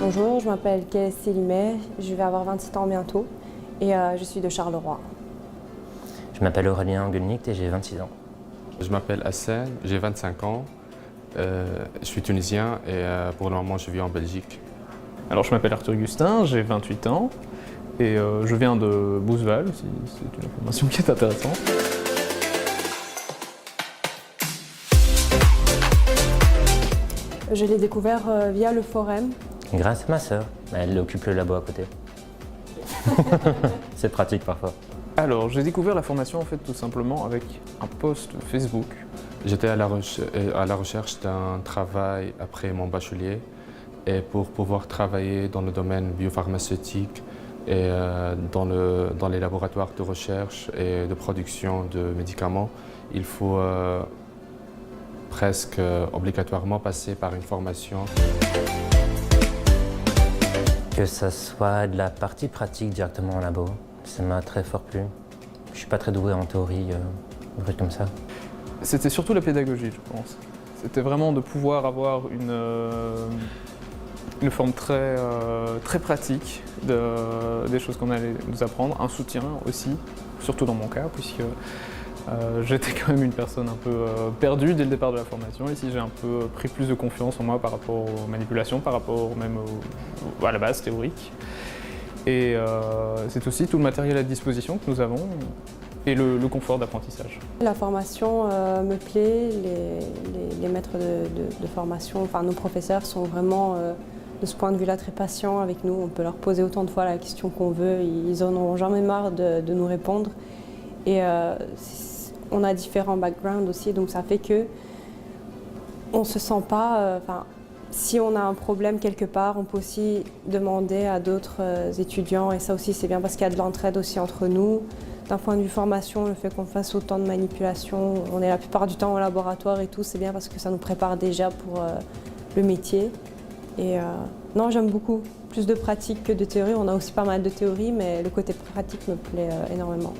Bonjour, je m'appelle Kélès Sélimet, je vais avoir 27 ans bientôt et je suis de Charleroi. Je m'appelle Aurélien Guelnicht et j'ai 26 ans. Je m'appelle Hassan, j'ai 25 ans, je suis tunisien et pour le moment je vis en Belgique. Alors je m'appelle Arthur Augustin, j'ai 28 ans et je viens de Bouzeval, si c'est une information qui est intéressante. Je l'ai découvert via le forum. Grâce à ma sœur, elle occupe le labo à côté. C'est pratique parfois. Alors j'ai découvert la formation en fait tout simplement avec un post Facebook. J'étais à la recherche d'un travail après mon bachelier et pour pouvoir travailler dans le domaine biopharmaceutique et dans les laboratoires de recherche et de production de médicaments, il faut presque obligatoirement passer par une formation. Que ça soit de la partie pratique directement en labo, ça m'a très fort plu. Je suis pas très doué en théorie, brut comme ça. C'était surtout la pédagogie, je pense. C'était vraiment de pouvoir avoir une forme très pratique des choses qu'on allait nous apprendre, un soutien aussi, surtout dans mon cas, puisque j'étais quand même une personne un peu perdue dès le départ de la formation. Ici, j'ai un peu pris plus de confiance en moi par rapport aux manipulations, par rapport même à la base théorique. Et c'est aussi tout le matériel à disposition que nous avons et le confort d'apprentissage. La formation me plaît, les maîtres de formation, enfin nos professeurs sont vraiment de ce point de vue-là très patients avec nous. On peut leur poser autant de fois la question qu'on veut, ils en auront jamais marre de nous répondre. Et on a différents backgrounds aussi, donc ça fait que on se sent pas. Si on a un problème quelque part, on peut aussi demander à d'autres étudiants, et ça aussi c'est bien parce qu'il y a de l'entraide aussi entre nous. D'un point de vue formation, le fait qu'on fasse autant de manipulations, on est la plupart du temps au laboratoire et tout, c'est bien parce que ça nous prépare déjà pour le métier. Et non, j'aime beaucoup. Plus de pratique que de théorie. On a aussi pas mal de théorie, mais le côté pratique me plaît énormément.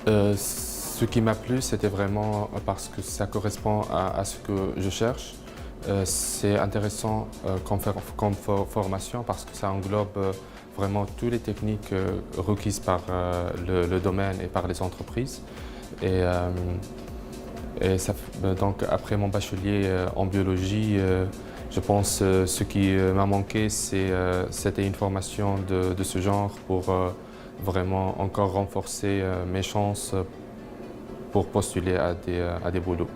Ce qui m'a plu, c'était vraiment parce que ça correspond à ce que je cherche. C'est intéressant comme formation parce que ça englobe vraiment toutes les techniques requises par le domaine et par les entreprises. Donc après mon bachelier en biologie, je pense que ce qui m'a manqué, c'était une formation de ce genre pour vraiment encore renforcer mes chances pour postuler à des boulots.